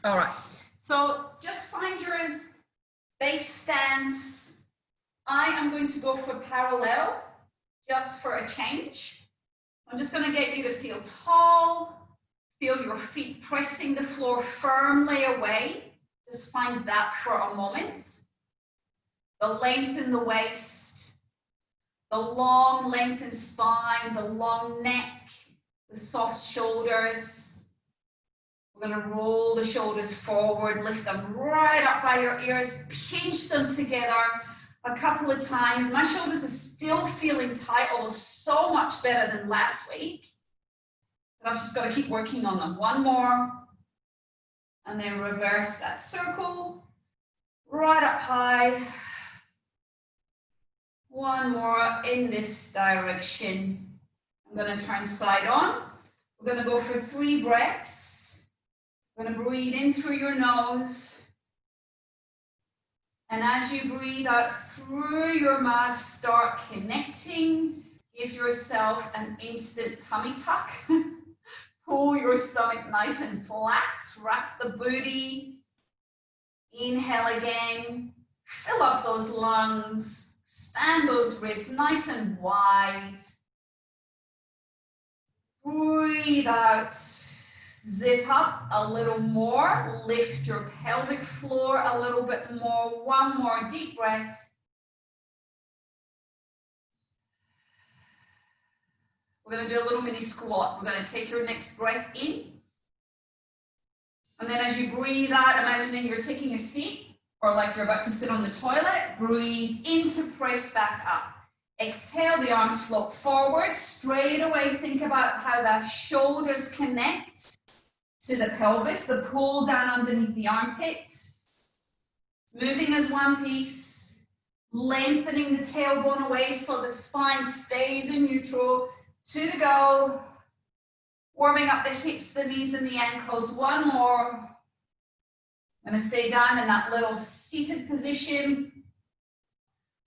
All right, so just find your base stance. I am going to go for parallel just for a change. I'm just going to get you to feel tall, feel your feet pressing the floor firmly away. Just find that for a moment. The length in the waist, the long lengthened spine, the long neck, the soft shoulders. We're going to roll the shoulders forward, lift them right up by your ears, pinch them together a couple of times. My shoulders are still feeling tight, although so much better than last week. But I've just got to keep working on them. One more. And then reverse that circle, right up high. One more in this direction. I'm going to turn side on. We're going to go for 3 breaths. We're going to breathe in through your nose. And as you breathe out through your mouth, start connecting. Give yourself an instant tummy tuck. Pull your stomach nice and flat. Wrap the booty. Inhale again. Fill up those lungs. Expand those ribs nice and wide. Breathe out. Zip up a little more. Lift your pelvic floor a little bit more. One more deep breath. We're going to do a little mini squat. We're going to take your next breath in. And then as you breathe out, imagining you're taking a seat or like you're about to sit on the toilet, breathe in to press back up. Exhale, the arms float forward. Straight away, think about how the shoulders connect to the pelvis, the pull down underneath the armpits. Moving as one piece, lengthening the tailbone away so the spine stays in neutral. 2 to go. Warming up the hips, the knees, and the ankles. One more. I'm going to stay down in that little seated position.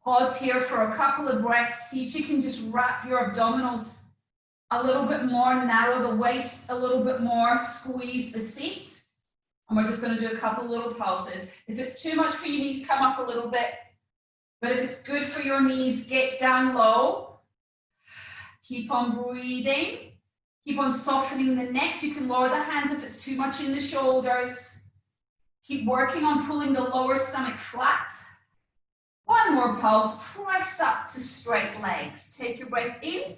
Pause here for a couple of breaths. See if you can just wrap your abdominals a little bit more, narrow the waist a little bit more, squeeze the seat. And we're just going to do a couple of little pulses. If it's too much for your knees, come up a little bit. But if it's good for your knees, get down low. Keep on breathing. Keep on softening the neck. You can lower the hands if it's too much in the shoulders. Keep working on pulling the lower stomach flat. One more pulse. Press up to straight legs. Take your breath in.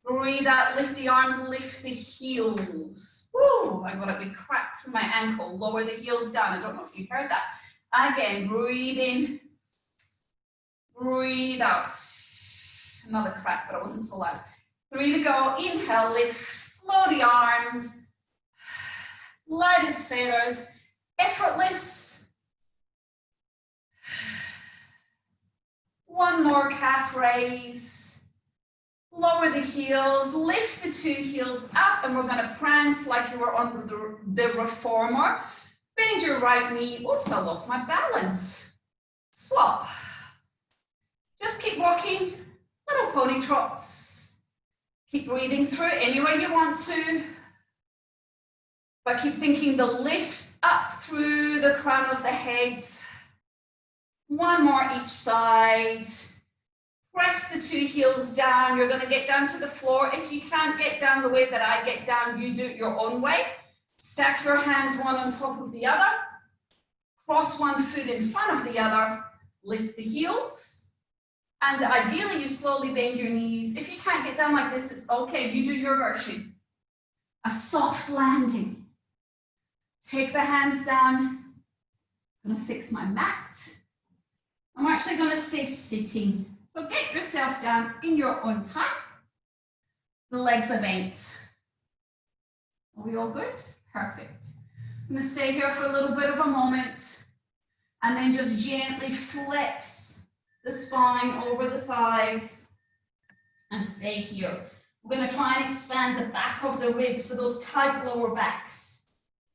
Breathe out, lift the arms, lift the heels. Woo, I got a big crack through my ankle. Lower the heels down. I don't know if you heard that. Again, breathe in, breathe out. Another crack, but it wasn't so loud. 3 to go. Inhale, lift, flow the arms. Light as feathers, effortless. One more calf raise. Lower the heels, lift the 2 heels up, and we're going to prance like you were on the reformer. Bend your right knee. Oops, I lost my balance. Swap. Just keep walking, little pony trots. Keep breathing through it any way you want to. But keep thinking the lift up through the crown of the head. One more each side. Press the 2 heels down. You're going to get down to the floor. If you can't get down the way that I get down, you do it your own way. Stack your hands one on top of the other. Cross one foot in front of the other. Lift the heels. And ideally, you slowly bend your knees. If you can't get down like this, it's okay. You do your version. A soft landing. Take the hands down. I'm going to fix my mat. I'm actually going to stay sitting. So get yourself down in your own time. The legs are bent. Are we all good? Perfect. I'm going to stay here for a little bit of a moment and then just gently flex the spine over the thighs and stay here. We're going to try and expand the back of the ribs for those tight lower backs.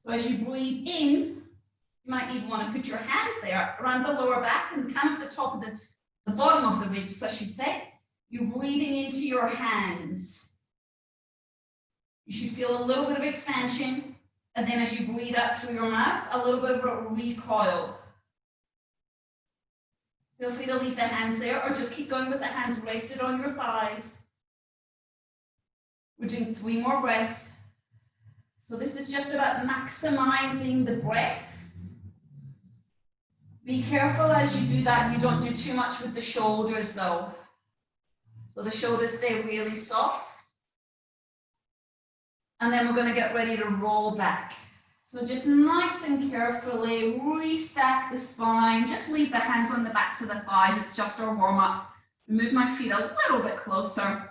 So as you breathe in, you might even want to put your hands there around the lower back and kind of the top of the bottom of the ribs, I should say. You're breathing into your hands. You should feel a little bit of expansion. And then as you breathe out through your mouth, a little bit of a recoil. Feel free to leave the hands there or just keep going with the hands rested on your thighs. We're doing 3 more breaths. So this is just about maximizing the breath. Be careful as you do that, you don't do too much with the shoulders though. So the shoulders stay really soft. And then we're going to get ready to roll back. So just nice and carefully restack the spine. Just leave the hands on the backs of the thighs. It's just our warm up. Move my feet a little bit closer.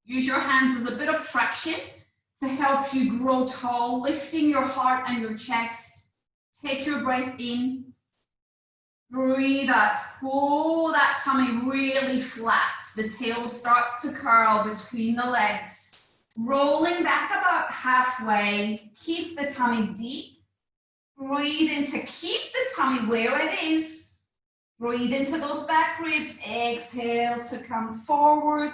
Use your hands as a bit of traction to help you grow tall, lifting your heart and your chest. Take your breath in. Breathe out. Pull that tummy really flat. The tail starts to curl between the legs. Rolling back about halfway. Keep the tummy deep. Breathe in to keep the tummy where it is. Breathe into those back ribs. Exhale to come forward.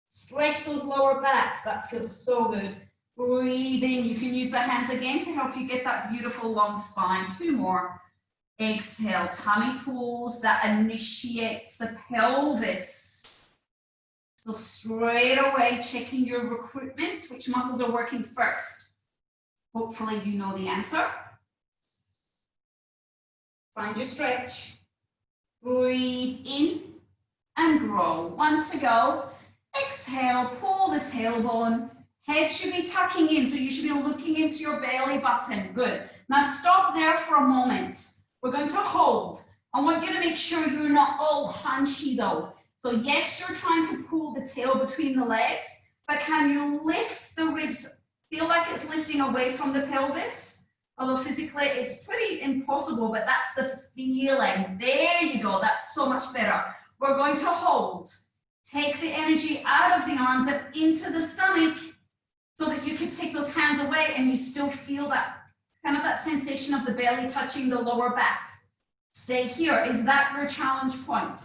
Stretch those lower backs. That feels so good. Breathe in. You can use the hands again to help you get that beautiful long spine. 2 more. Exhale. Tummy pulls. That initiates the pelvis. So straight away, checking your recruitment, which muscles are working first. Hopefully you know the answer. Find your stretch. Breathe in and grow. 1 to go. Exhale, pull the tailbone. Head should be tucking in, so you should be looking into your belly button. Good. Now stop there for a moment. We're going to hold. I want you to make sure you're not all hunchy though. So yes, you're trying to pull the tail between the legs, but can you lift the ribs? Feel like it's lifting away from the pelvis? Although physically it's pretty impossible, but that's the feeling. There you go, that's so much better. We're going to hold. Take the energy out of the arms and into the stomach so that you can take those hands away and you still feel that kind of that sensation of the belly touching the lower back. Stay here. Is that your challenge point?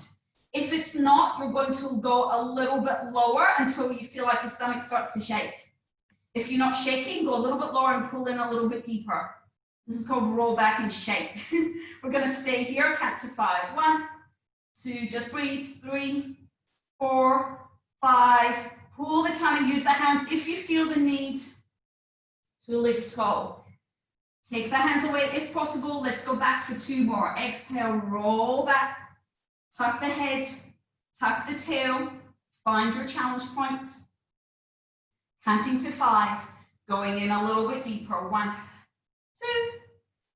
If it's not, you're going to go a little bit lower until you feel like your stomach starts to shake. If you're not shaking, go a little bit lower and pull in a little bit deeper. This is called roll back and shake. We're going to stay here, count to 5. 1, 2, just breathe. 3, 4, 5. Pull the tummy, use the hands if you feel the need to lift tall. Take the hands away if possible. Let's go back for 2 more. Exhale, roll back. Tuck the head, tuck the tail, find your challenge point. Counting to 5, going in a little bit deeper. 1, 2,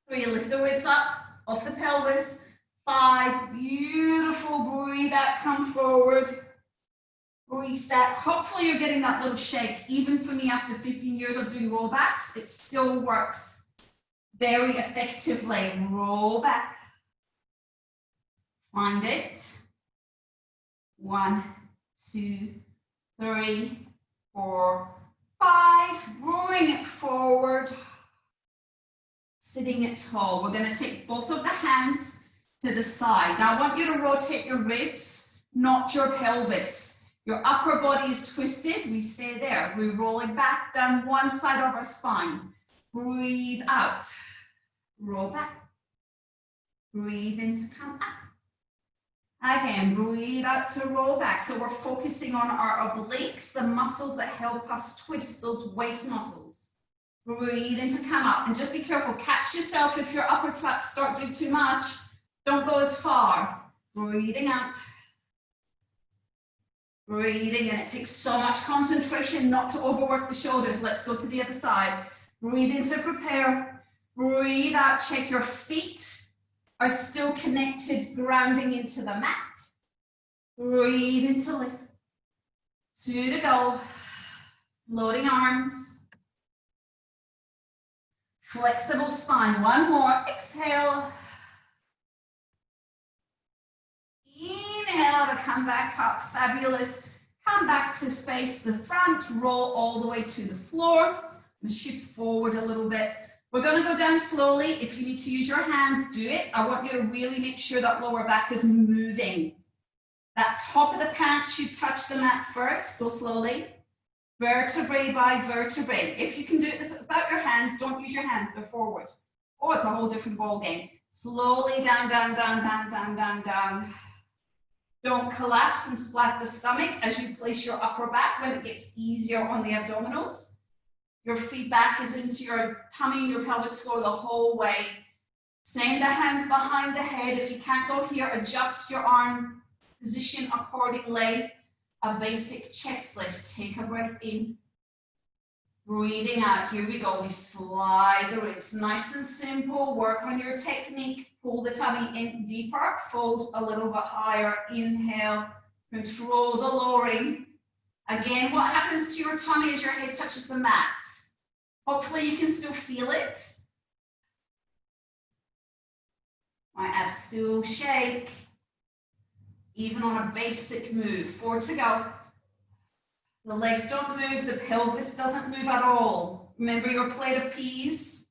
3, lift the ribs up off the pelvis. 5, beautiful, breathe out, come forward. Restack. Hopefully you're getting that little shake. Even for me, after 15 years of doing rollbacks, it still works very effectively. Roll back. Find it. 1, 2, 3, 4, 5. Bring it forward. Sitting it tall. We're going to take both of the hands to the side. Now I want you to rotate your ribs, not your pelvis. Your upper body is twisted. We stay there. We're rolling back down one side of our spine. Breathe out. Roll back. Breathe in to come up. Again, breathe out to roll back. So we're focusing on our obliques, the muscles that help us twist, those waist muscles. Breathe in to come up. And just be careful. Catch yourself if your upper traps start doing too much. Don't go as far. Breathing out. Breathing in. It takes so much concentration not to overwork the shoulders. Let's go to the other side. Breathe in to prepare. Breathe out. Check your feet are still connected, grounding into the mat. Breathe in to lift. 2 to go. Floating arms. Flexible spine. 1 more. Exhale. Inhale to come back up. Fabulous. Come back to face the front. Roll all the way to the floor. And shift forward a little bit. We're going to go down slowly. If you need to use your hands, do it. I want you to really make sure that lower back is moving. That top of the pants should touch the mat first. Go slowly. vertebrae by vertebrae. If you can do this without your hands, don't use your hands, they're forward. Oh, it's a whole different ball game. Slowly down, down, down, down, down, down, down. Don't collapse and splat the stomach as you place your upper back when it gets easier on the abdominals. Your feedback is into your tummy and your pelvic floor the whole way. Send the hands behind the head. If you can't go here, adjust your arm position accordingly. A basic chest lift. Take a breath in. Breathing out. Here we go. We slide the ribs. Nice and simple. Work on your technique. Pull the tummy in deeper. Fold a little bit higher. Inhale. Control the lowering. Again, what happens to your tummy as your head touches the mat? Hopefully you can still feel it. My abs still shake. Even on a basic move. 4 to go. The legs don't move, the pelvis doesn't move at all. Remember your plate of peas?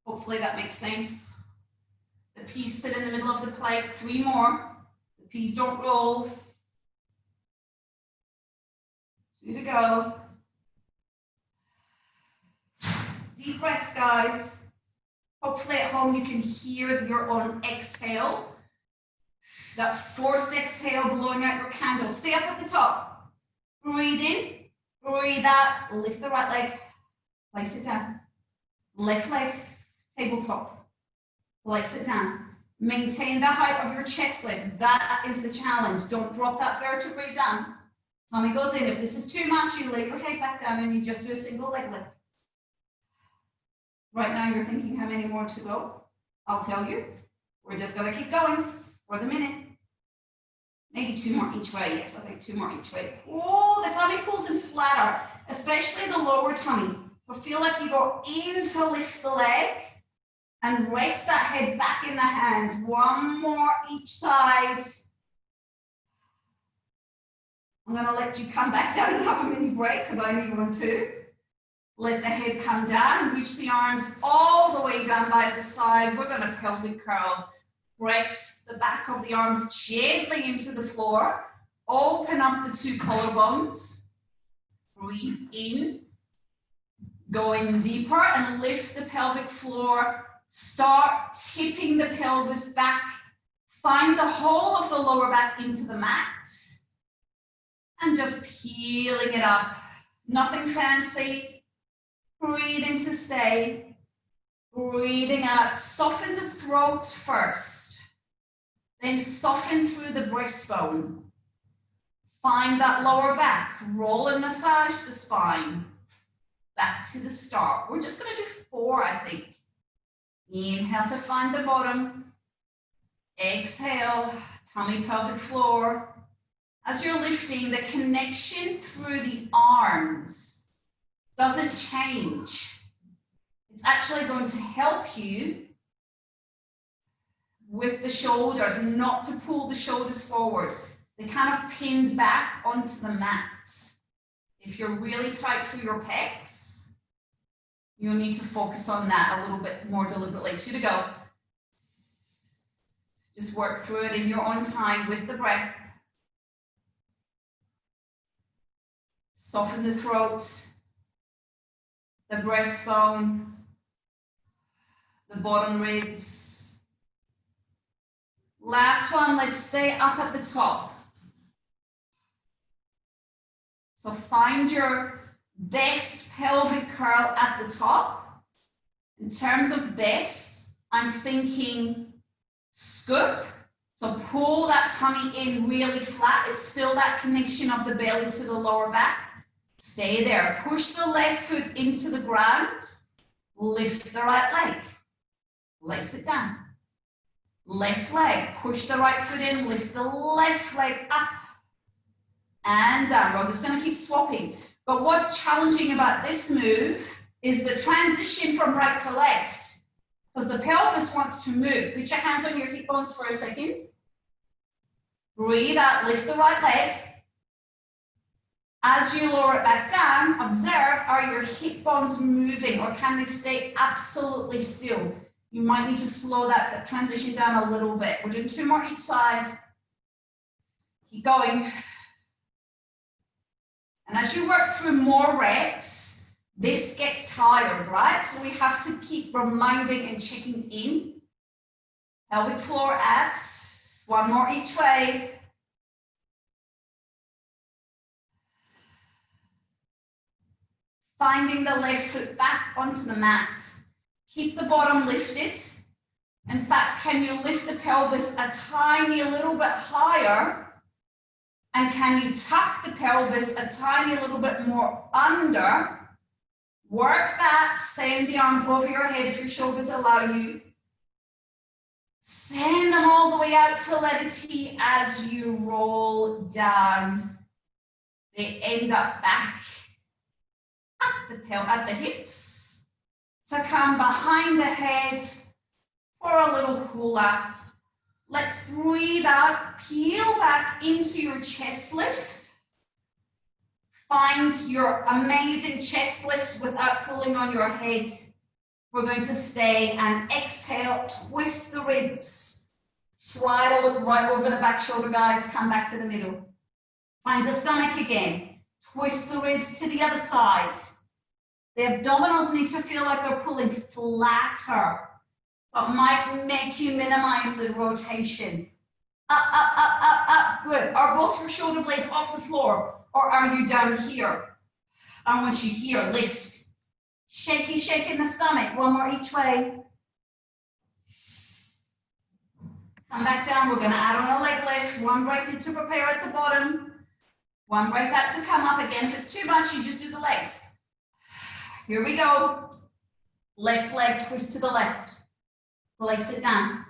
Hopefully that makes sense. The peas sit in the middle of the plate. 3 more. The peas don't roll. 2 to go. Deep breaths, guys. Hopefully at home you can hear your own exhale. That forced exhale, blowing out your candle. Stay up at the top. Breathe in, breathe out, lift the right leg, place it down. Left leg, tabletop, place it down. Maintain the height of your chest lift. That is the challenge. Don't drop that vertebrae down. Tummy goes in. If this is too much, you lay your head back down and you just do a single leg lift. Right now you're thinking how many more to go? I'll tell you. We're just gonna keep going for the minute. Maybe 2 more each way. Yes, I think 2 more each way. Oh, the tummy pulls in flatter, especially the lower tummy. So feel like you go in to lift the leg and rest that head back in the hands. 1 more each side. I'm gonna let you come back down and have a mini break because I need one too. Let the head come down, reach the arms all the way down by the side. We're gonna pelvic curl. Press the back of the arms gently into the floor. Open up the 2 collarbones. Breathe in. Going deeper and lift the pelvic floor. Start tipping the pelvis back. Find the whole of the lower back into the mat. And just peeling it up. Nothing fancy. Breathe in to stay. Breathing out. Soften the throat first. Then soften through the breastbone. Find that lower back. Roll and massage the spine. Back to the start. We're just going to do 4, I think. Inhale to find the bottom. Exhale, tummy, pelvic floor. As you're lifting, the connection through the arms doesn't change. It's actually going to help you with the shoulders, not to pull the shoulders forward. They kind of pinned back onto the mat. If you're really tight through your pecs, you'll need to focus on that a little bit more deliberately. 2 to go. Just work through it in your own time with the breath. Soften the throat, the breastbone, the bottom ribs. Last one, let's stay up at the top. So find your best pelvic curl at the top. In terms of best, I'm thinking scoop. So pull that tummy in really flat. It's still that connection of the belly to the lower back. Stay there. Push the left foot into the ground. Lift the right leg. Place it down. Left leg. Push the right foot in. Lift the left leg up and down. We're just going to keep swapping. But what's challenging about this move is the transition from right to left, because the pelvis wants to move. Put your hands on your hip bones for a second. Breathe out, lift the right leg. As you lower it back down, observe, are your hip bones moving or can they stay absolutely still? You might need to slow that transition down a little bit. We're doing 2 more each side. Keep going. And as you work through more reps, this gets tired, right? So we have to keep reminding and checking in. Pelvic floor abs, one more each way. Finding the left foot back onto the mat. Keep the bottom lifted. In fact, can you lift the pelvis a tiny little bit higher? And can you tuck the pelvis a tiny little bit more under? Work that. Send the arms over your head if your shoulders allow you. Send them all the way out to letter T as you roll down. They end up back at the hips. So come behind the head for a little hula. Let's breathe out, peel back into your chest lift. Find your amazing chest lift without pulling on your head. We're going to stay and exhale, twist the ribs. Try to look right over the back shoulder, guys. Come back to the middle. Find the stomach again. Twist the ribs to the other side. The abdominals need to feel like they're pulling flatter. But might make you minimize the rotation. Up, up, up, up, up. Good. Are both your shoulder blades off the floor? Or are you down here? I want you here. Lift. Shaky, shake in the stomach. One more each way. Come back down. We're going to add on a leg lift. One breath in to prepare at the bottom. One breath out to come up. Again, if it's too much, you just do the legs. Here we go. Left leg, twist to the left. Place it down.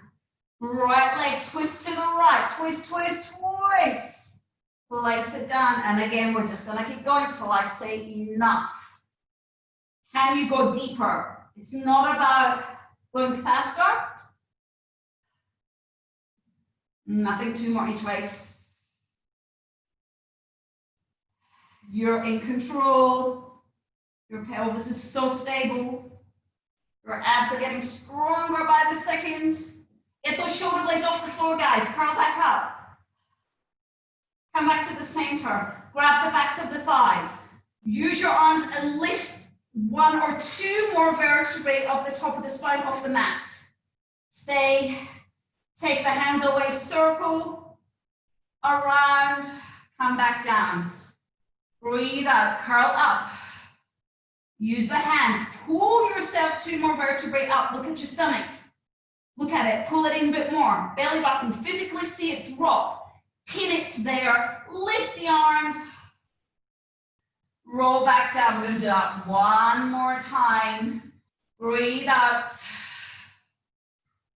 Right leg, twist to the right. Twist, twist, twist. Place it down. And again, we're just going to keep going till I say enough. Can you go deeper? It's not about going faster. Nothing too more each way. You're in control. Your pelvis is so stable. Your abs are getting stronger by the second. Get those shoulder blades off the floor, guys. Curl back up. Come back to the center. Grab the backs of the thighs. Use your arms and lift one or two more vertebrae off the top of the spine off the mat. Stay. Take the hands away. Circle around. Come back down. Breathe out. Curl up. Use the hands. Pull yourself two more vertebrae up. Look at your stomach. Look at it. Pull it in a bit more. Belly button. Physically see it drop. Pin it there. Lift the arms. Roll back down. We're going to do that one more time. Breathe out.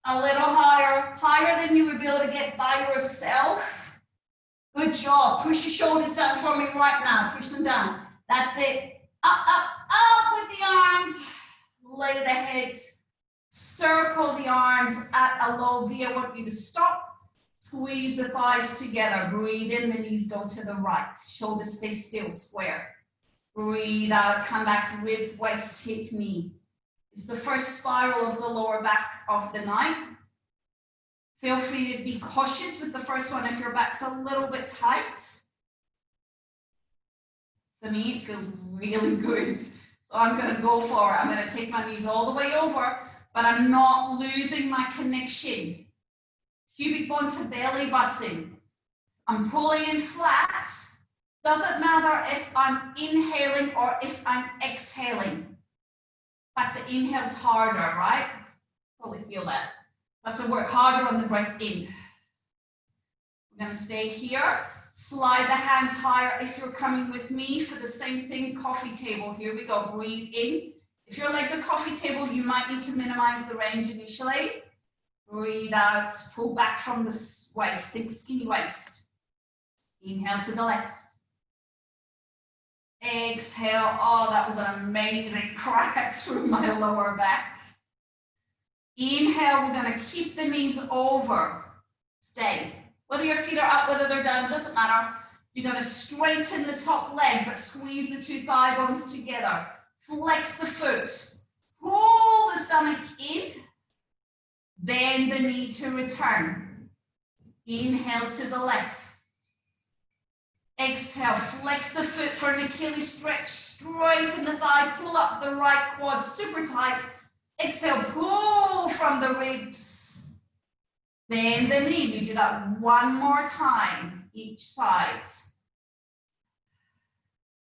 A little higher. Higher than you would be able to get by yourself. Good job. Push your shoulders down for me right now. Push them down. That's it. Up, up, up with the arms. Lay the head. Circle the arms at a low V. I want you to stop. Squeeze the thighs together. Breathe in. The knees go to the right. Shoulders stay still, square. Breathe out. Come back. Rib, waist, hip, knee. It's the first spiral of the lower back of the night. Feel free to be cautious with the first one if your back's a little bit tight. For me, it feels really good. So I'm going to go for it. I'm going to take my knees all the way over, but I'm not losing my connection. Pubic bone to belly button. I'm pulling in flat. Doesn't matter if I'm inhaling or if I'm exhaling. In fact, the inhale's harder, right? Probably feel that. I have to work harder on the breath in. We're going to stay here. Slide the hands higher if you're coming with me for the same thing, coffee table. Here we go. Breathe in. If your legs are coffee table, you might need to minimize the range initially. Breathe out. Pull back from the waist. Think skinny waist. Inhale to the left. Exhale. Oh, that was an amazing crack through my lower back. Inhale. We're going to keep the knees over. Stay. Whether your feet are up, whether they're down, doesn't matter. You're going to straighten the top leg, but squeeze the two thigh bones together. Flex the foot. Pull the stomach in. Bend the knee to return. Inhale to the left. Exhale, flex the foot for an Achilles stretch, straighten the thigh, pull up the right quad super tight. Exhale, pull from the ribs. Bend the knee. We do that one more time, each side.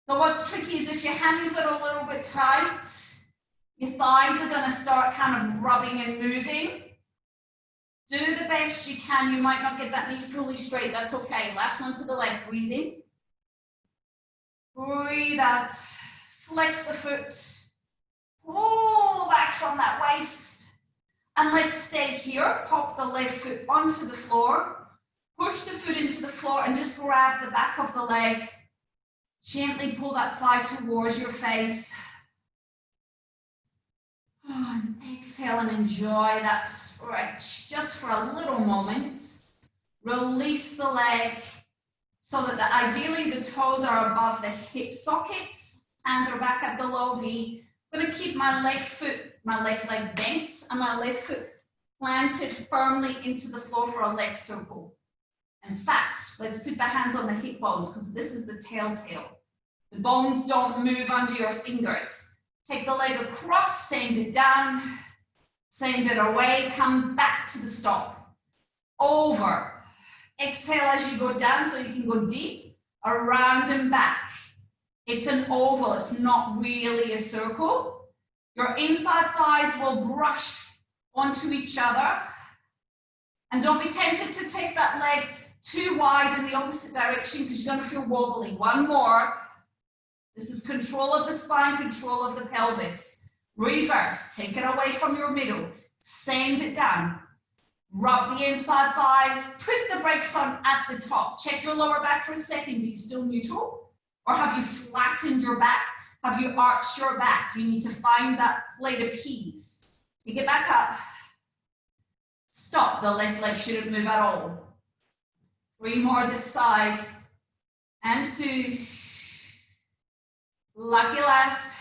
So what's tricky is if your hands are a little bit tight, your thighs are going to start kind of rubbing and moving. Do the best you can. You might not get that knee fully straight. That's okay. Last one to the left. Breathe in. Breathe out. Flex the foot. Pull back from that waist. And let's stay here. Pop the left foot onto the floor. Push the foot into the floor and just grab the back of the leg. Gently pull that thigh towards your face. And exhale and enjoy that stretch just for a little moment. Release the leg so that ideally the toes are above the hip sockets. Hands are back at the low V. I'm going to keep my left leg bent and my left foot planted firmly into the floor for a leg circle. And fast, let's put the hands on the hip bones because this is the telltale. The bones don't move under your fingers. Take the leg across, send it down, send it away, come back to the stop. Over. Exhale as you go down so you can go deep, around and back. It's an oval, it's not really a circle. Your inside thighs will brush onto each other. And don't be tempted to take that leg too wide in the opposite direction because you're going to feel wobbly. One more. This is control of the spine, control of the pelvis. Reverse, take it away from your middle. Send it down. Rub the inside thighs. Put the brakes on at the top. Check your lower back for a second. Are you still neutral? Or have you flattened your back? Have you arched your back? You need to find that plate of peas. Take it back up. Stop. The left leg shouldn't move at all. 3 more this side. And 2. Lucky last.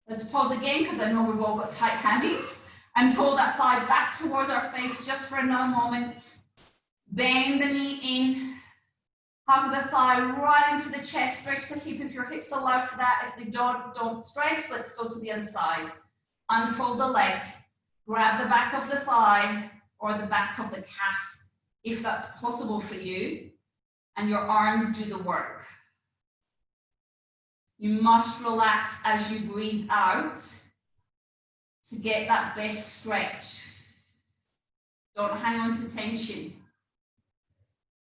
Let's pause again because I know we've all got tight hammies. And pull that thigh back towards our face just for another moment. Bend the knee in. Hug the thigh right into the chest. Stretch the hip if your hips allow for that. If they don't stress, let's go to the other side. Unfold the leg. Grab the back of the thigh or the back of the calf if that's possible for you. And your arms do the work. You must relax as you breathe out to get that best stretch. Don't hang on to tension.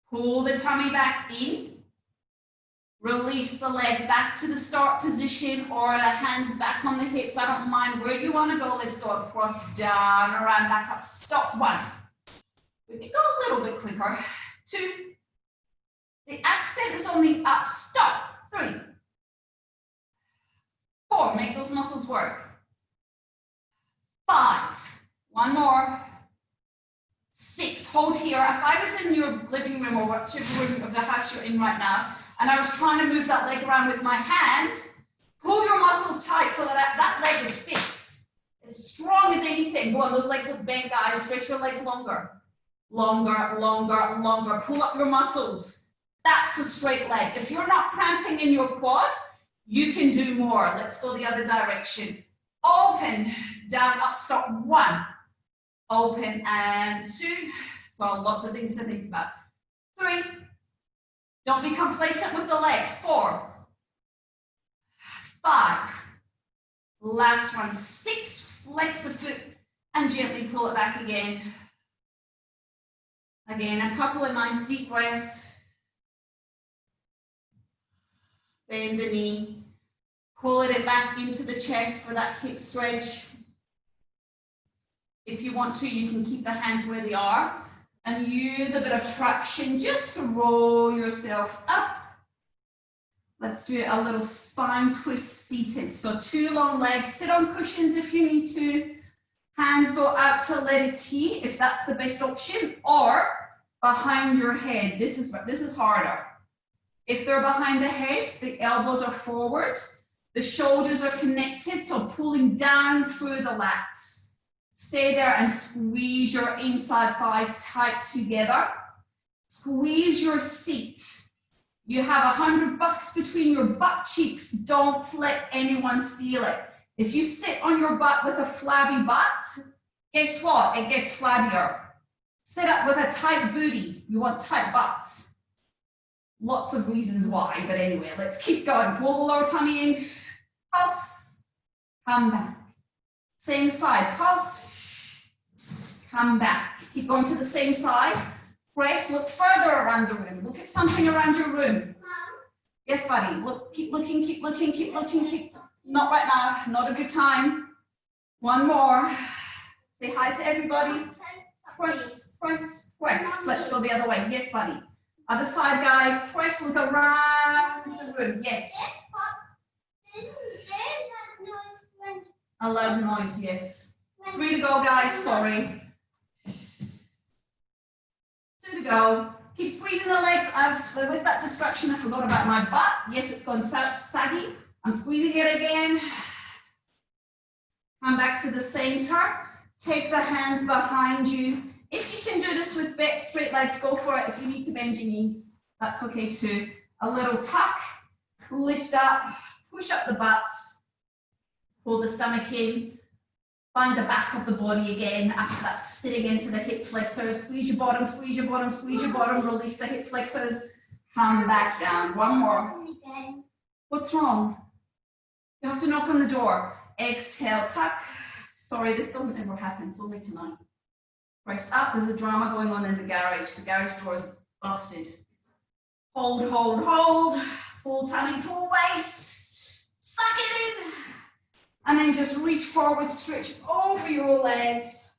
Pull the tummy back in. Release the leg back to the start position or the hands back on the hips. I don't mind where you want to go. Let's go across, down, around, back up. Stop. 1. We can go a little bit quicker. 2. The accent is on the up. Stop. 3. 4, make those muscles work. 5, 1 more. 6, hold here. If I was in your living room or whichever room of the house you're in right now, and I was trying to move that leg around with my hand, pull your muscles tight so that that leg is fixed. As strong as anything. Go on, those legs look bent, guys. Stretch your legs longer. Longer, longer, longer. Pull up your muscles. That's a straight leg. If you're not cramping in your quad, you can do more. Let's go the other direction. Open, down, up, stop. 1. Open and 2. So lots of things to think about. 3. Don't be complacent with the leg. 4. 5. Last one. 6. Flex the foot and gently pull it back again. Again, a couple of nice deep breaths. Bend the knee. Pull it back into the chest for that hip stretch. If you want to, you can keep the hands where they are and use a bit of traction just to roll yourself up. Let's do a little spine twist seated. So 2 long legs. Sit on cushions if you need to. Hands go out to letter T if that's the best option, or behind your head. This is harder. If they're behind the head, the elbows are forward. The shoulders are connected, so pulling down through the lats. Stay there and squeeze your inside thighs tight together. Squeeze your seat. You have $100 between your butt cheeks. Don't let anyone steal it. If you sit on your butt with a flabby butt, guess what? It gets flabbier. Sit up with a tight booty. You want tight butts. Lots of reasons why, but anyway, let's keep going. Pull the lower tummy in. Pulse. Come back. Same side. Pulse. Come back. Keep going to the same side. Press. Look further around the room. Look at something around your room. Yes, buddy. Look. Keep looking. Keep looking. Keep looking. Keep. Not right now. Not a good time. One more. Say hi to everybody. Press, press, press. Let's go the other way. Yes, buddy. Other side, guys. Press, look around the room. Yes. A loud noise, yes. 3 to go, guys. Sorry. 2 to go. Keep squeezing the legs. With that distraction, I forgot about my butt. Yes, it's gone saggy. I'm squeezing it again. Come back to the center. Take the hands behind you. If you can do this with straight legs, go for it. If you need to bend your knees, that's okay too. A little tuck, lift up, push up the butt, pull the stomach in, find the back of the body again. After that, sitting into the hip flexors. Squeeze your bottom, squeeze your bottom, squeeze your bottom, release the hip flexors. Come back down. One more. What's wrong? You have to knock on the door. Exhale, tuck. Sorry, this doesn't ever happen. It's only tonight. Press up. There's a drama going on in the garage. The garage door is busted. Hold, hold, hold. Pull tummy, pull waist. Suck it in. And then just reach forward, stretch over your legs.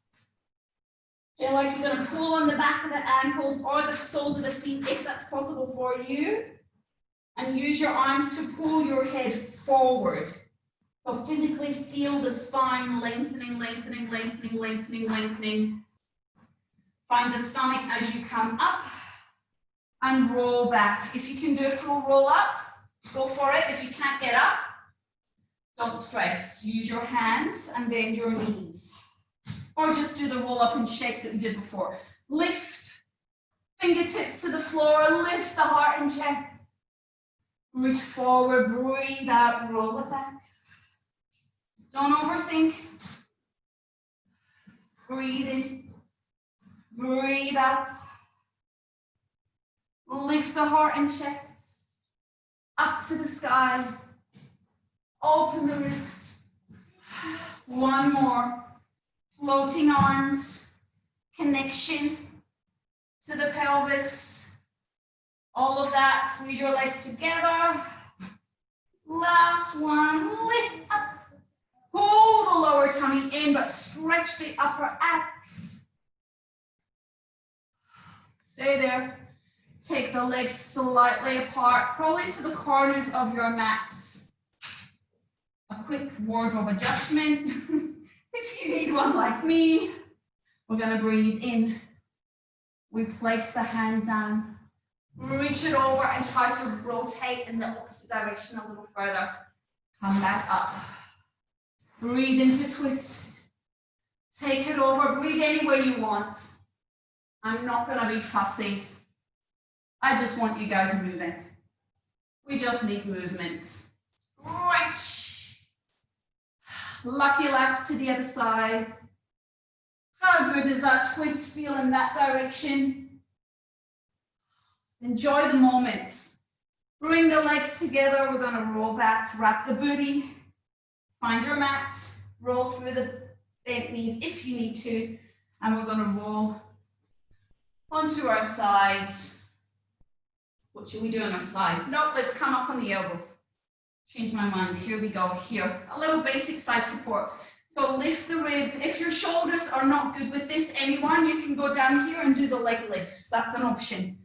Feel like you're going to pull on the back of the ankles or the soles of the feet if that's possible for you. And use your arms to pull your head forward. So physically feel the spine lengthening, lengthening, lengthening, lengthening, lengthening. Find the stomach as you come up and roll back. If you can do a full roll up, go for it. If you can't get up, don't stress. Use your hands and bend your knees. Or just do the roll up and shake that we did before. Lift, fingertips to the floor, lift the heart and chest. Reach forward, breathe out, roll it back. Don't overthink. Breathe in, breathe out. Lift the heart and chest up to the sky. Open the ribs. One more. Floating arms, connection to the pelvis. All of that, squeeze your legs together. Last one, lift up. Pull the lower tummy in, but stretch the upper abs. Stay there. Take the legs slightly apart, probably to the corners of your mats. A quick wardrobe adjustment. If you need one like me, we're going to breathe in. We place the hand down. Reach it over and try to rotate in the opposite direction a little further. Come back up. Breathe into twist. Take it over. Breathe anywhere you want. I'm not going to be fussy. I just want you guys moving. We just need movement. Stretch. Lucky last to the other side. How good does that twist feel in that direction? Enjoy the moment. Bring the legs together. We're going to roll back, wrap the booty. Find your mat. Roll through the bent knees if you need to. And we're going to roll onto our sides. What should we do on our side? Nope, let's come up on the elbow. Change my mind. Here we go. Here. A little basic side support. So lift the rib. If your shoulders are not good with this, anyone, you can go down here and do the leg lifts. That's an option.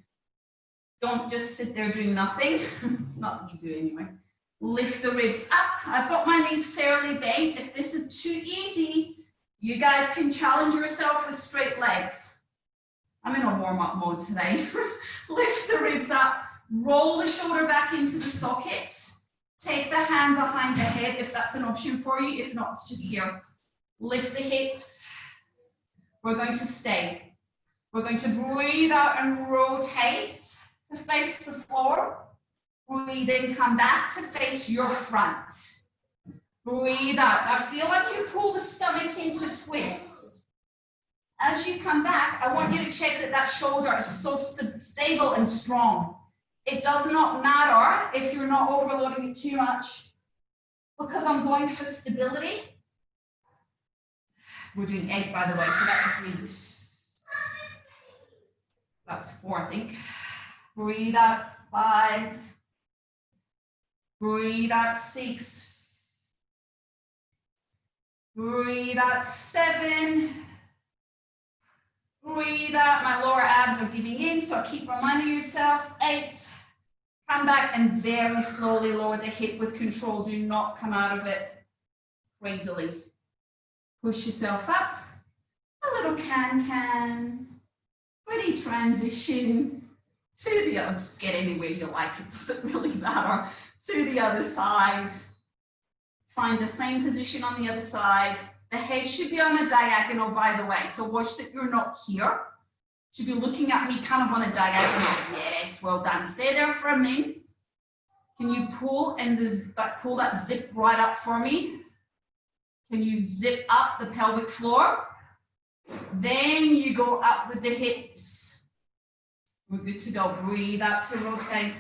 Don't just sit there doing nothing. Not that you do anyway. Lift the ribs up. I've got my knees fairly bent. If this is too easy, you guys can challenge yourself with straight legs. I'm in a warm-up mode today. Lift the ribs up. Roll the shoulder back into the socket. Take the hand behind the head if that's an option for you. If not, it's just here. Lift the hips. We're going to stay. We're going to breathe out and rotate to face the floor. Breathe in, come back to face your front. Breathe out. Now feel like you pull the stomach into twist. As you come back, I want you to check that that shoulder is so stable and strong. It does not matter if you're not overloading it too much, because I'm going for stability. We're doing 8, by the way, so that's 3. That's 4, I think. Breathe out, 5. Breathe out, 6. Breathe out, 7. Breathe out, my lower abs are giving in, so keep reminding yourself, 8. Come back and very slowly lower the hip with control. Do not come out of it crazily. Push yourself up, a little can-can, ready transition to the other, just get anywhere you like, it doesn't really matter, to the other side. Find the same position on the other side. The head should be on a diagonal, by the way, so watch that you're not here. Should be looking at me kind of on a diagonal. Yes, well done. Stay there for a minute. Can you pull and pull that zip right up for me? Can you zip up the pelvic floor? Then you go up with the hips. We're good to go. Breathe out to rotate.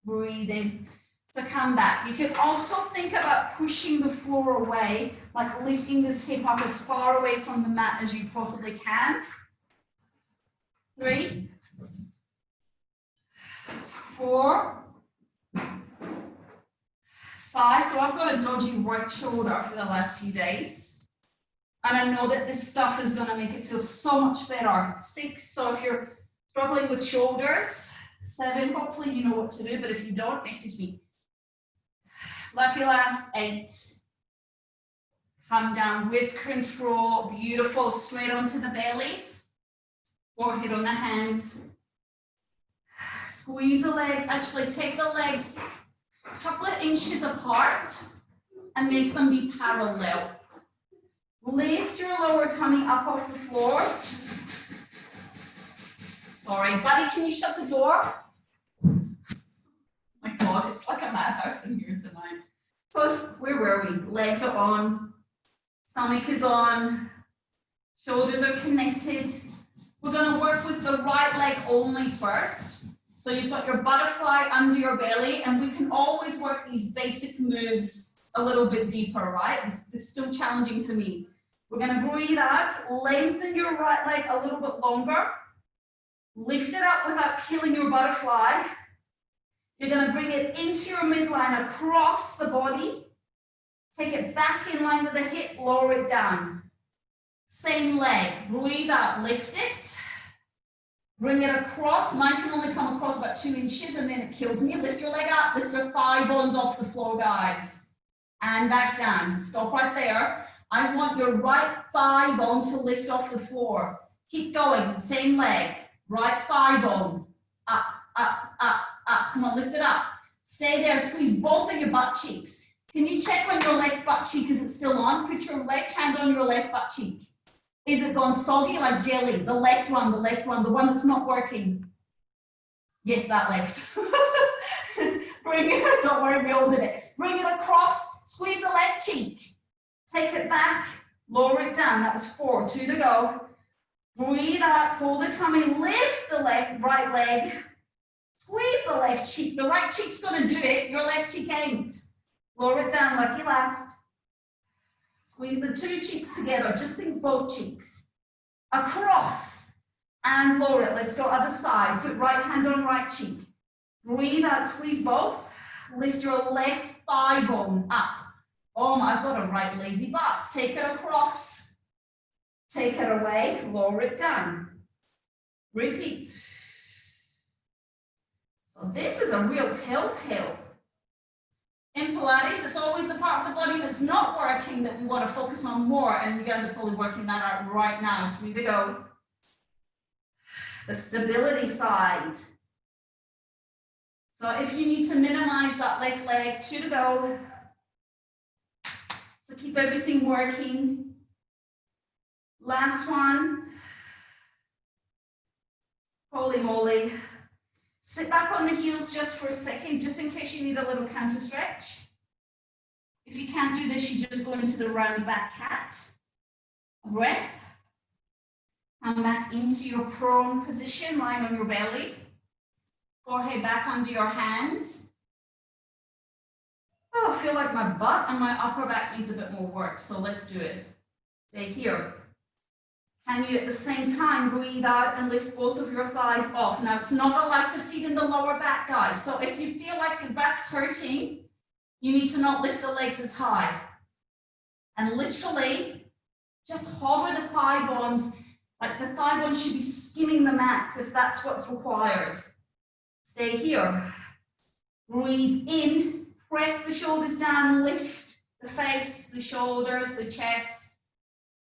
Breathe in to come back. You can also think about pushing the floor away, like lifting this hip up as far away from the mat as you possibly can. 3, 4, 5. So I've got a dodgy right shoulder for the last few days. And I know that this stuff is going to make it feel so much better. 6. So if you're struggling with shoulders, 7, hopefully you know what to do. But if you don't, message me. Lucky last, 8. Come down with control. Beautiful. Straight onto the belly. Forehead on the hands. Squeeze the legs. Actually, take the legs a couple of inches apart and make them be parallel. Lift your lower tummy up off the floor. Sorry, buddy, can you shut the door? My God, it's like a madhouse in here tonight. So where were we? Legs are on, stomach is on, shoulders are connected. We're going to work with the right leg only first. So you've got your butterfly under your belly, and we can always work these basic moves a little bit deeper, right? It's still challenging for me. We're going to breathe out, lengthen your right leg a little bit longer, lift it up without killing your butterfly. You're going to bring it into your midline across the body, take it back in line with the hip, lower it down. Same leg, breathe out, lift it, bring it across. Mine can only come across about 2 inches and then it kills me. Lift your leg up, lift your thigh bones off the floor, guys. And back down, stop right there. I want your right thigh bone to lift off the floor. Keep going, same leg, right thigh bone, up, up, up, up. Come on, lift it up. Stay there, squeeze both of your butt cheeks. Can you check on your left butt cheek? Is it still on? Put your left hand on your left butt cheek. Is it gone soggy like jelly? The left one, the one that's not working. Yes, that left. Bring it, don't worry, we all did it. Bring it across, squeeze the left cheek. Take it back, lower it down. That was 4, 2 to go. Breathe out, pull the tummy, lift the right leg. Squeeze the left cheek. The right cheek's gonna do it, your left cheek ain't. Lower it down, lucky last. Squeeze the 2 cheeks together, just think both cheeks. Across and lower it. Let's go other side. Put right hand on right cheek. Breathe out, squeeze both. Lift your left thigh bone up. Oh, I've got a right lazy butt. Take it across. Take it away, lower it down. Repeat. So this is a real telltale. In Pilates, it's always the part of the body that's not working that we want to focus on more, and you guys are probably working that out right now. 3 to go. The stability side. So if you need to minimize that left leg, 2 to go. So keep everything working. Last one. Holy moly. Sit back on the heels just for a second, just in case you need a little counter stretch. If you can't do this, you just go into the round back cat. A breath. Come back into your prone position, lying on your belly. Forehead back under your hands. Oh, I feel like my butt and my upper back needs a bit more work, so let's do it. Stay here. Can you at the same time breathe out and lift both of your thighs off? Now, it's not allowed to feed in the lower back, guys. So if you feel like your back's hurting, you need to not lift the legs as high. And literally, just hover the thigh bones, like the thigh bones should be skimming the mat if that's what's required. Stay here. Breathe in, press the shoulders down, lift the face, the shoulders, the chest.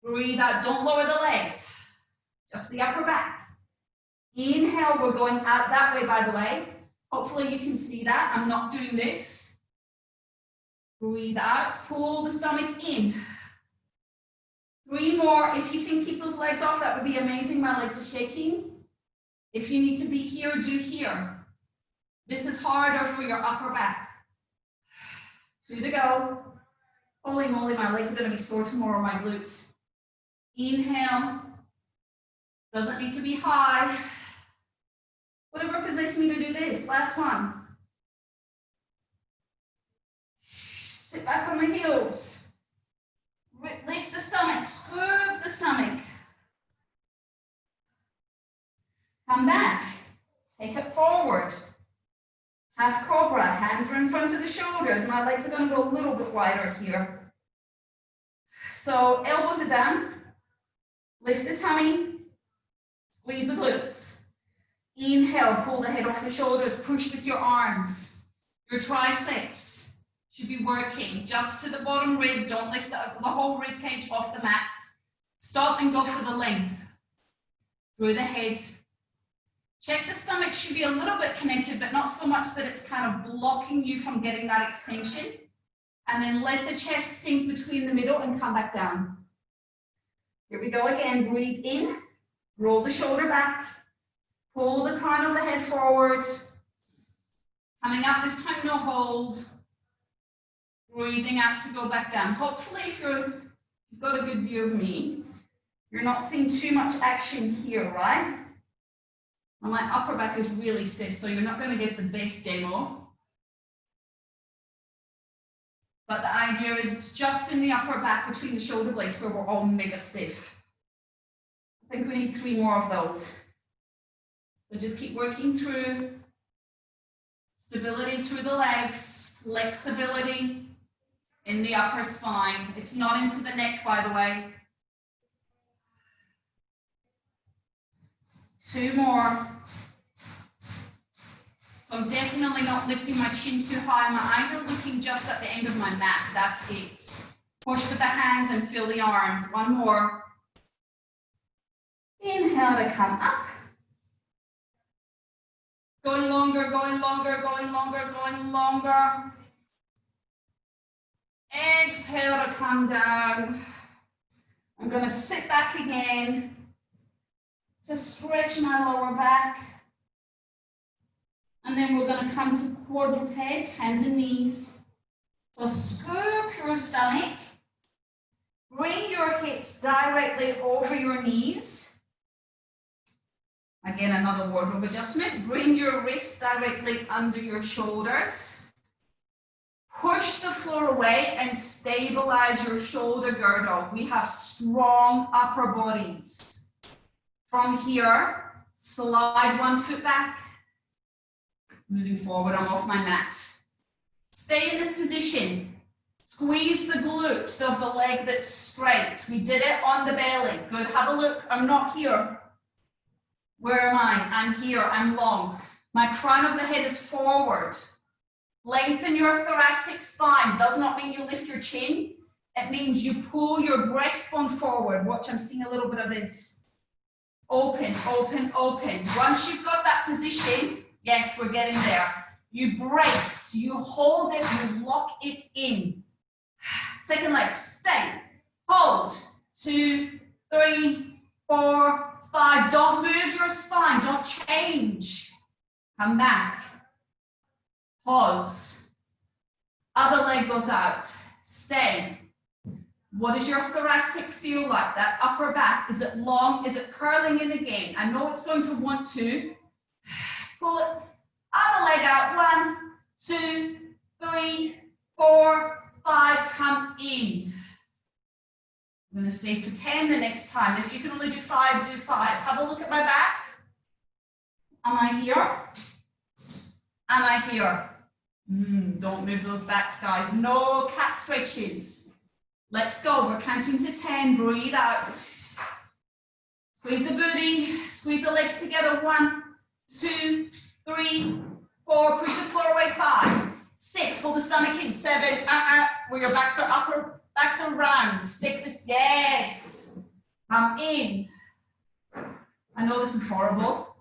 Breathe out, don't lower the legs, just the upper back. Inhale, we're going out that way, by the way. Hopefully you can see that. I'm not doing this. Breathe out, pull the stomach in. 3 more. If you can keep those legs off, that would be amazing. My legs are shaking. If you need to be here, do here. This is harder for your upper back. 2 to go. Holy moly, my legs are going to be sore tomorrow, my glutes. Inhale, doesn't need to be high. Whatever possessed me to do this, last one. Sit back on the heels. Lift the stomach, scoop the stomach. Come back, take it forward. Half cobra, hands are in front of the shoulders. My legs are going to go a little bit wider here. So elbows are down. Lift the tummy, squeeze the glutes. Inhale, pull the head off the shoulders, push with your arms. Your triceps should be working just to the bottom rib. Don't lift the whole rib cage off the mat. Stop and go for the length. Through the head. Check the stomach should be a little bit connected, but not so much that it's kind of blocking you from getting that extension. And then let the chest sink between the middle and come back down. Here we go again, breathe in, roll the shoulder back, pull the crown of the head forward. Coming up this time, no hold. Breathing out to go back down. Hopefully if you've got a good view of me, you're not seeing too much action here, right? Well, my upper back is really stiff, so you're not going to get the best demo. But the idea is it's just in the upper back between the shoulder blades where we're all mega stiff. I think we need 3 more of those. So just keep working through. Stability through the legs, flexibility in the upper spine. It's not into the neck, by the way. 2 more. So I'm definitely not lifting my chin too high. My eyes are looking just at the end of my mat. That's it. Push with the hands and feel the arms. 1 more. Inhale to come up. Going longer, going longer, going longer, going longer. Exhale to come down. I'm going to sit back again to stretch my lower back. And then we're going to come to quadruped, hands and knees. So scoop your stomach. Bring your hips directly over your knees. Again, another wardrobe adjustment. Bring your wrists directly under your shoulders. Push the floor away and stabilize your shoulder girdle. We have strong upper bodies. From here, slide 1 foot back. Moving forward, I'm off my mat. Stay in this position. Squeeze the glutes of the leg that's straight. We did it on the belly. Good, have a look. I'm not here. Where am I? I'm here, I'm long. My crown of the head is forward. Lengthen your thoracic spine. Does not mean you lift your chin. It means you pull your breastbone forward. Watch, I'm seeing a little bit of this. Open, open, open. Once you've got that position, yes, we're getting there. You brace, you hold it, you lock it in. Second leg, stay, hold. 2, 3, 4, 5. Don't move your spine, don't change. Come back. Pause. Other leg goes out. Stay. What does your thoracic feel like? That upper back, is it long? Is it curling in again? I know it's going to want to. Pull it. Other leg out. 1, 2, 3, 4, 5. Come in. I'm going to stay for 10 the next time. If you can only do 5, do 5. Have a look at my back. Am I here? Am I here? Don't move those backs, guys. No cat stretches. Let's go. We're counting to 10. Breathe out. Squeeze the booty. Squeeze the legs together. 1, 2, 3, 4. Push the floor away. 5, 6. Pull the stomach in. 7. Where your backs are upper, backs are round. Stick the, yes. Come in. I know this is horrible,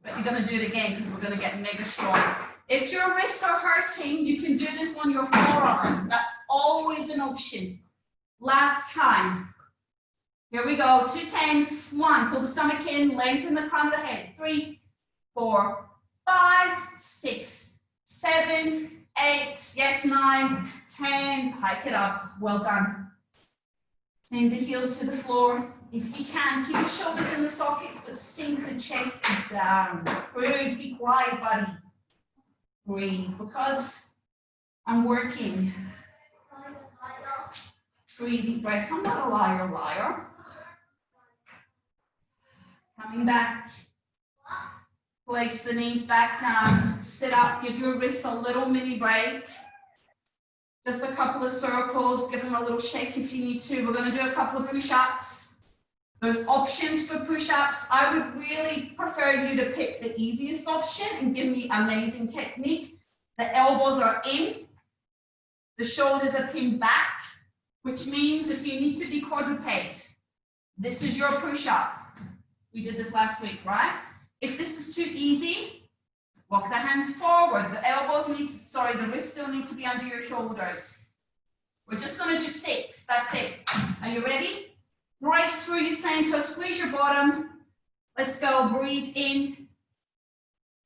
but you're going to do it again because we're going to get mega strong. If your wrists are hurting, you can do this on your forearms. That's always an option. Last time. Here we go. 2, 10. 1. Pull the stomach in. Lengthen the crown of the head. 3, 4, 5, 6, 7, 8. Yes, 9, 10. Hike it up. Well done. Send the heels to the floor. If you can, keep your shoulders in the sockets, but sink the chest down. Cruise. Be quiet, buddy. Breathe, because I'm working. 3 deep breaths. I'm not a liar. Coming back. Place the knees back down. Sit up. Give your wrists a little mini break. Just a couple of circles. Give them a little shake if you need to. We're going to do a couple of push-ups. There's options for push-ups. I would really prefer you to pick the easiest option and give me amazing technique. The elbows are in. The shoulders are pinned back, which means if you need to be quadruped, this is your push-up. We did this last week, right? If this is too easy, walk the hands forward. The elbows need to, the wrists still need to be under your shoulders. We're just going to do 6. That's it. Are you ready? Brace through your center, squeeze your bottom. Let's go. Breathe in,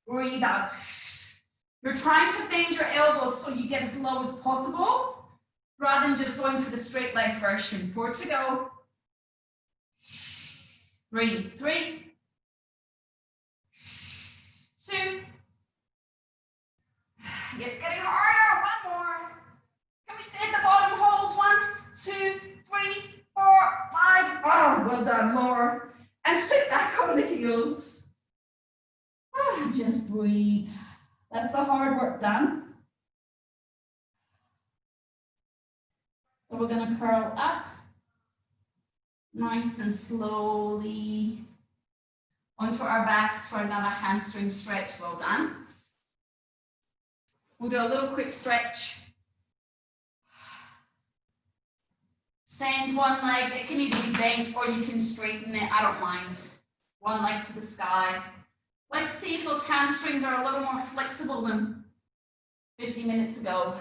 breathe out. You're trying to bend your elbows so you get as low as possible, rather than just going for the straight leg version. 4 to go. Breathe. 3, 2. It's getting harder. 1 more. Can we stay at the bottom? Hold. 1, 2, 3, 4, 5. Oh, well done. Lower. And sit back on the heels. Just breathe. That's the hard work done. So we're going to curl up. Nice and slowly. Onto our backs for another hamstring stretch. Well done. We'll do a little quick stretch. Send one leg. It can either be bent or you can straighten it. I don't mind. One leg to the sky. Let's see if those hamstrings are a little more flexible than 50 minutes ago.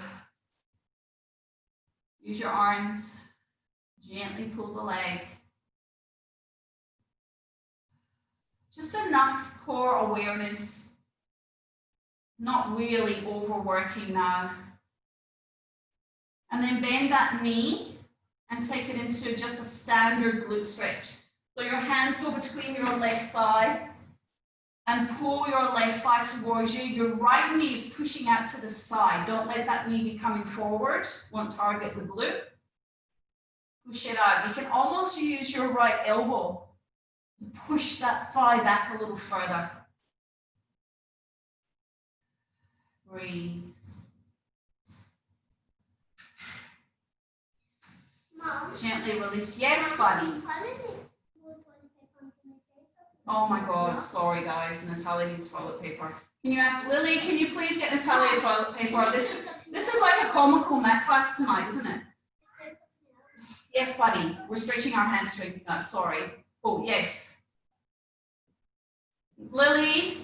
Use your arms. Gently pull the leg. Just enough core awareness. Not really overworking now. And then bend that knee and take it into just a standard glute stretch. So your hands go between your left thigh and pull your left thigh towards you. Your right knee is pushing out to the side. Don't let that knee be coming forward. Won't target the glute. Push it out. You can almost use your right elbow to push that thigh back a little further. Breathe. Mom, Gently release. Yes, buddy. Oh my God, sorry guys, Natalia needs toilet paper. Can you ask Lily, can you please get Natalia toilet paper? This is like a comical mat class tonight, isn't it? Yes, buddy, we're stretching our hamstrings now, sorry. Oh, yes. Lily?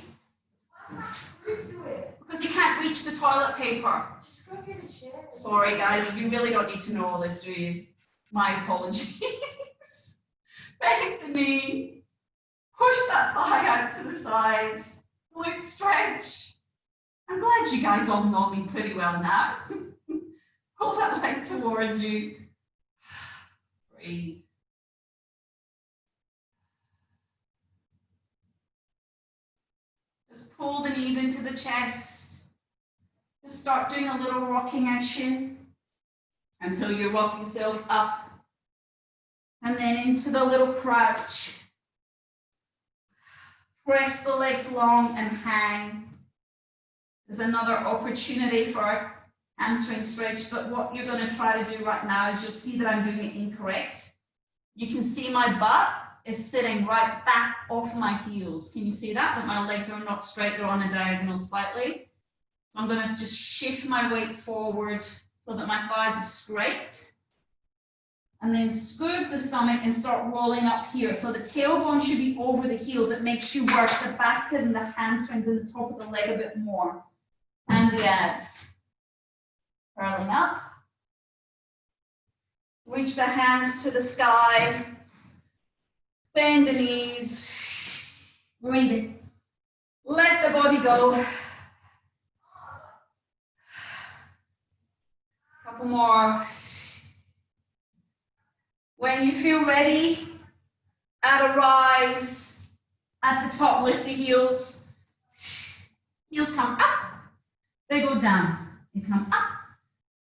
Because you can't reach the toilet paper. just go get a chair. Sorry guys, you really don't need to know all this, do you? My apologies. Bend the knee. Push that thigh out to the side. Glute stretch. I'm glad you guys all know me pretty well now. Pull that leg towards you. Breathe. Just pull the knees into the chest. Just start doing a little rocking action until you rock yourself up. And then into the little crouch. Press the legs long and hang. There's another opportunity for a hamstring stretch, but what you're going to try to do right now is you'll see that I'm doing it incorrect. You can see my butt is sitting right back off my heels. Can you see that? That my legs are not straight, they're on a diagonal slightly. I'm going to just shift my weight forward so that my thighs are straight. And then scoop the stomach and start rolling up here. So the tailbone should be over the heels. It makes you work the back and the hamstrings and the top of the leg a bit more. And the abs. Curling up. Reach the hands to the sky. Bend the knees. Breathe in. Let the body go. Couple more. When you feel ready, add a rise. At the top, lift the heels. Heels come up. They go down. They come up.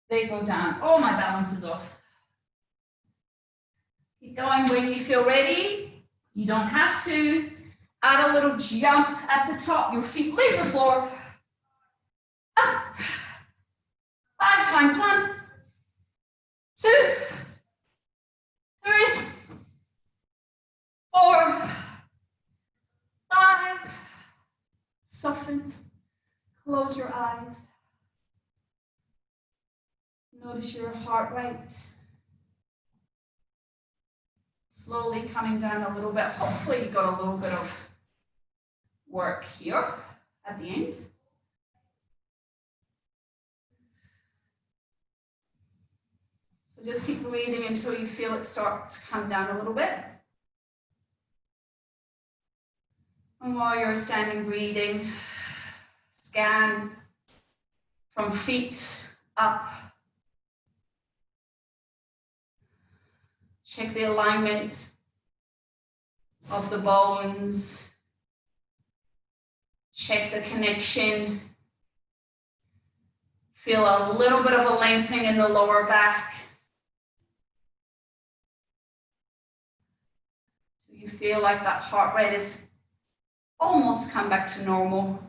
They go down. Oh, my balance is off. Keep going when you feel ready. You don't have to. Add a little jump at the top. Your feet leave the floor. Up. 5 times. 1, 2, 3, 4, 5. Soften. Close your eyes. Notice your heart rate. Slowly coming down a little bit. Hopefully you got a little bit of work here at the end. So just keep breathing until you feel it start to come down a little bit. And while you're standing breathing, scan from feet up. Check the alignment of the bones. Check the connection. Feel a little bit of a lengthening in the lower back. So you feel like that heart rate is almost come back to normal.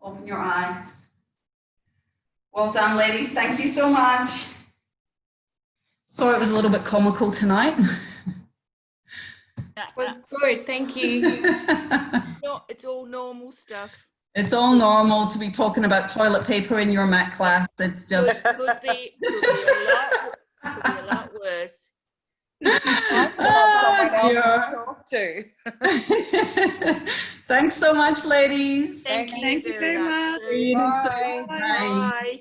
Open your eyes. Well done, ladies. Thank you so much. Sorry it was a little bit comical tonight. That was good, thank you. No, it's all normal stuff. It's all normal to be talking about toilet paper in your mat class. It's just Could be a lot worse. Nice to have someone else to talk to. Thanks so much, ladies. Thank you very much. Bye. Bye. Bye.